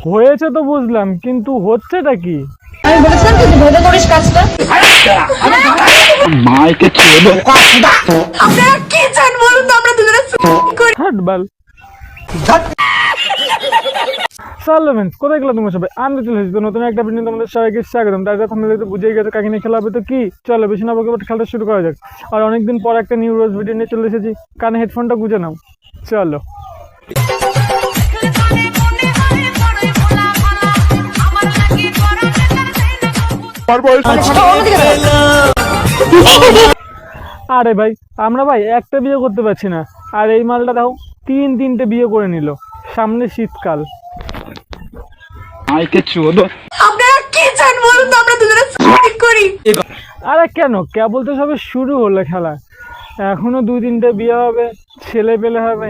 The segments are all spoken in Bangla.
হয়েছে তো বুঝলাম, কিন্তু হচ্ছেটা কি? আমি বলেছিলাম তুই ভেবে করিস কাজটা। মাইকে ছেড়ে আপনারা কি চান বলুন তো, আমরা দুজনে করি। হাটবাল চলো ফ্রেন্ডস, কোথায় গেলো তোমরা সবাই? আমি চলে এসেছি তো নতুন একটা ভিডিও, তোমাদের সবাইকে স্বাগতম। তার কথা আমাদের বুঝেই গেছে কাকে নিয়ে খেলা হবে, তো কি চলো বেশি না বকে খেলাটা শুরু করা যাক। আর অনেকদিন পর একটা নিউ রোজ ভিডিও নিয়ে চলে এসেছি, কানে হেডফোনটা গুঁজে নাও, চলো। আরে ভাই, আমরা ভাই একটা বিয়ে করতে পারছি না, আর এই মালটা দেখো তিনটে বিয়ে করে নিল। সামনে শীতকাল। মাইকে ছেড়ে আপনারা কি চান বলুন তো, আমরা দুজনে করি। আরে কেন, কেবল তো সবে শুরু হলো খেলা, এখনো 2-3টে বিয়ে হবে, ছেলে পেলে হবে,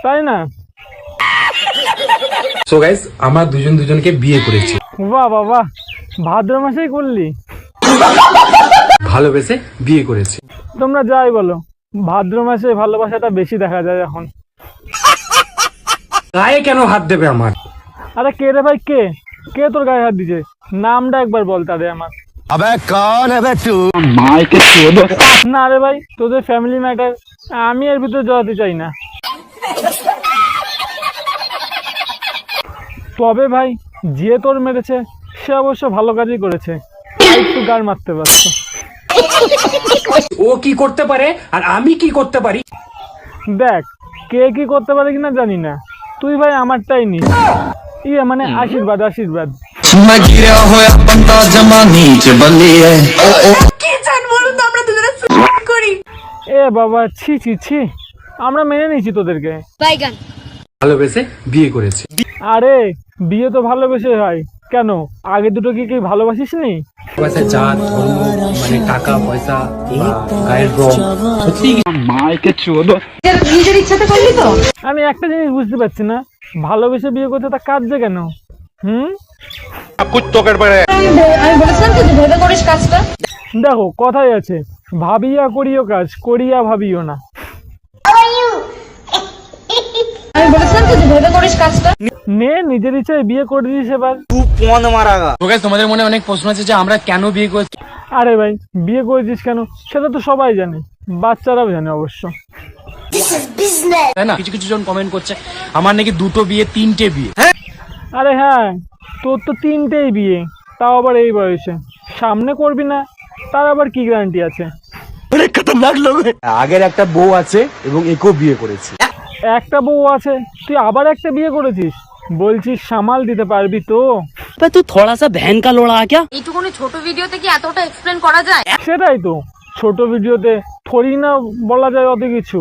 তাই না? সো গাইস, আমরা দুজনকে বিয়ে করেছি, বাহ বাহ বাহ, ভাদ্র মাসেই করলি? ভালোবেসে বিয়ে করেছি। তোমরা যাই বলো, ভাদ্র মাসে ভালোবাসাটা বেশি দেখা যায় এখন। গায়ে কেন হাত দেবে আমার? আরে কে রে ভাই, কে কে তোর গায়ে হাত দিছে? নামটা একবার বল তারে আমার। अबे कौन है बे तू माइके ছেড়ে না রে ভাই, তোদের ফ্যামিলি ম্যাটার, আমি এর ভিতরে জড়াতে চাই না। তবে ভাই, যে তোর মেরেছে সে অবশ্য ভালো কাজই করেছে, একটু গার মারতে পারছো। ও কি করতে পারে আর আমি কি করতে পারি? দেখ, কে কি করতে পারে কিনা জানি না, তুই ভাই আমারটাই নিস। মানে আশীর্বাদ আশীর্বাদ। मैं गिरा होया बंदा जमा नीच बलिए কি চান বলুন তো, আমরা দুজনে করি। এ বাবা, ছি ছি ছি, আমরা মেনে নিয়েছি তোদেরকে। ভালোবেসে বিয়ে করেছি। আরে বিয়ে তো ভালোবেসে হয়, কেন আগে দুটো কি ভালোবাসিস নি? ভালোবাসা জাত ধর্ম মানে টাকা পয়সা বা গায়ের রং সত্যি माइके ছেড়ে নিজের ইচ্ছাতে করলি তো। আমি একটা জিনিস বুঝতে পারছি না, ভালোবেসে বিয়ে করতে তা কাঁদছে কেন? আমি বলেছিলাম তুই ভেবে করিস কাজটা। দেখো কথাই আছে, ভাবিয়া করিও কাজ, করিয়া ভাবিও না। আমি বলেছিলাম তুই ভেবে করিস কাজটা। নে নিজের ইচ্ছায় বিয়ে করে দিস এবার। তো গাইস, তোমাদের মনে অনেক প্রশ্ন আছে যে আমরা কেন বিয়ে করছি। আরে ভাই, বিয়ে করেছিস কেন সেটা তো সবাই জানে, বাচ্চারাও জানে অবশ্য। তাই না? কিছু কিছু জন কমেন্ট করছে আমার নাকি 2টো বিয়ে 3টে বিয়ে। আরে হ্যাঁ, তোর তো 3টেই বিয়ে, তাও আবার এই বয়সে। সামনে করবি না, তার আবার কি গ্যারান্টি আছে? আগের একটা বউ আছে এবং একেও বিয়ে করেছি। একটা বউ আছে, তুই আবার একটা বিয়ে করেছিস? বলছিস সামাল দিতে পারবি তো? तू थोड़ा सा बहन का लोड़ा क्या? এইটুকুনি ছোট ভিডিওতে কি এতটা এক্সপ্লেন করা যায়? সেটাই তো, ছোট ভিডিওতে থোড়ি না বলা যায় অত কিছু।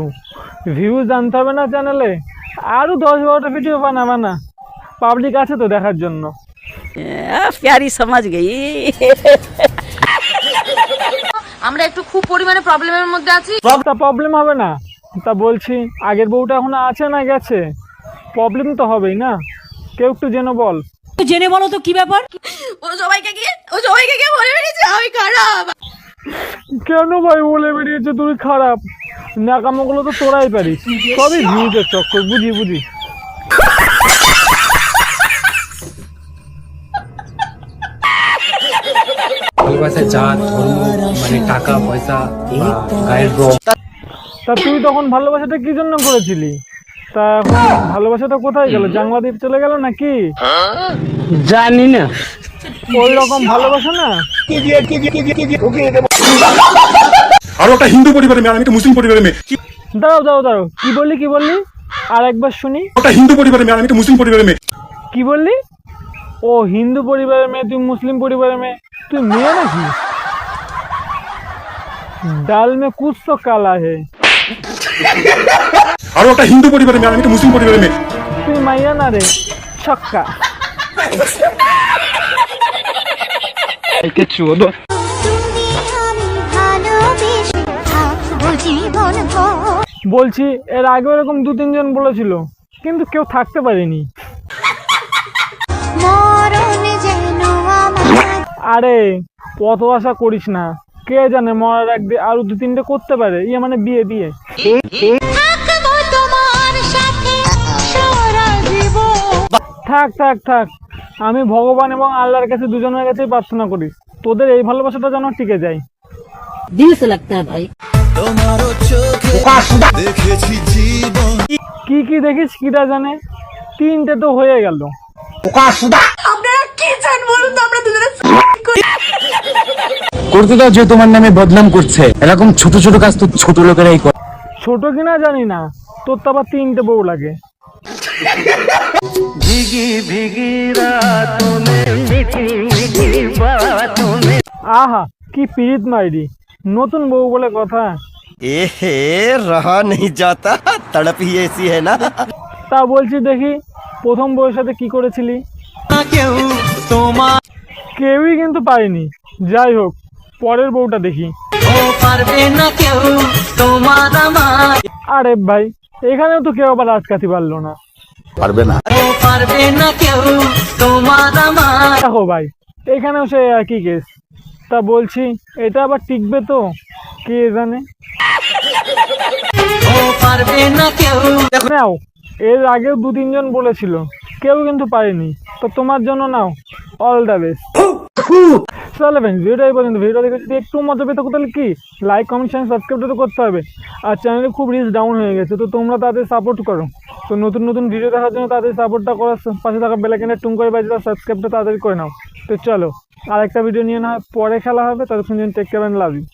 ভিউজ জানতে হবে না চ্যানেলে, আরো 10-12টা ভিডিও বানা, পাবলিক আছে তো দেখার জন্য। प्यारी समझ गई। আমরা একটু খুব পরিমাণে প্রবলেমের মধ্যে আছি। তা প্রবলেম হবে না? তা বলছি, আগের বউটা এখন আছে না গেছে? প্রবলেম তো হবেই না, কেউ একটু যেন বল। জেনে বলো তো কি ব্যাপার? ও সবাইকে গিয়ে বলে বেরিয়েছে আমি খারাপ। কেন ভাই বলে বেরিয়েছে তুই খারাপ? ন্যাকামোগুলো তো তোরাই পারিস, সবই ভিউজের চক্কর, বুঝি। ভালোবাসা জাত ধর্ম মানে টাকা পয়সা বা গায়ের রং। তা তুই তখন ভালোবাসাটা কি জন্য করেছিলি? তা এখন ভালোবাসাটা কোথায় গেল? জাংলা দ্বীপ চলে গেল নাকি? জানি না। ওই রকম ভালোবাসা না। আর ওটা হিন্দু পরিবারের মেয়ে, আমি তো মুসলিম পরিবারের মেয়ে। দাঁড়াও, কি বললি? আর একবার শুনি। ওটা হিন্দু পরিবারের মেয়ে, আমি তো মুসলিম পরিবারের মেয়ে। কি বললি? ও হিন্দু পরিবারের মেয়ে, তুই মুসলিম পরিবারের মেয়ে, তুই মেয়ে নাকি? ডাল মে কুছ তো কালা হে। আর ওটা হিন্দু পরিবারের মেয়ে, আমি তো মুসলিম পরিবারের মেয়ে। তুই মাইয়া না রে, ছক্কা। माइके ছেড়ে বলছি, এর আগে এরকম 2-3 জন বলেছিল, কিন্তু কেউ থাকতে পারেনি। আরে কত আশা করিস না, কে জানে মরার আগ দিয়ে আরো 2-3টে করতে পারে। মানে বিয়ে। থাক আমি ভগবান এবং আল্লাহর কাছে দুজনের কাছেই প্রার্থনা করি তোদের এই ভালোবাসাটা যেন টিকে যায়। दिल से लगता है भाई। কি কি দেখিস কিরা জানে, 3টে তো হয়ে গেল। আপনারা কি চান বলুন তো আমরা দুজনে করতে দাও, যে তোমার নামে বদনাম করছে। এরকম ছোট ছোট কাজ তো ছোট লোকেরাই করে। ছোট কিনা জানি না, তোর তো আবার 3টে বউ লাগে। আহা কি পিরিত মাইরি, নতুন বউ বলে কথা। एहे रहा नहीं जाता, तड़प ही ऐसी है ना। তা বলছি দেখি প্রথম বউয়ের সাথে কি করেছিলি? কেউই কিন্তু পারেনি। যাই হোক পরের বউটা দেখি। আরে ভাই এখানেও তো কেউ আবার আটকাতে পারলো না। পারবে না। দেখো ভাই এখানেও সে একই কেস। তা বলছি এটা আবার টিকবে তো, কে জানে। নাও, এর আগেও 2-3 জন বলেছিল, কেউ কিন্তু পারেনি। তো তোমার জন্য নাও, অল দ্য বেস্ট। চলো ফ্রেন্ডস ভিডিওটা এই পর্যন্ত। ভিডিও দেখে যদি একটু মজা পেতে তাহলে কি লাইক কমেন্ট শেয়ার সাবস্ক্রাইব তো করতে হবে। আর চ্যানেলে খুব রিচ ডাউন হয়ে গেছে, তো তোমরা তাদের সাপোর্ট করো। তো নতুন নতুন ভিডিও দেখার জন্য তাদের সাপোর্টটা করার পাশে থাকা বেল আইকনটা টুং করে বাজিয়ে সাবস্ক্রাইবটা তাড়াতাড়ি করে নাও। তো চলো আরেকটা ভিডিও নিয়ে না হয় পরে খেলা হবে। ততক্ষণ take care and love you.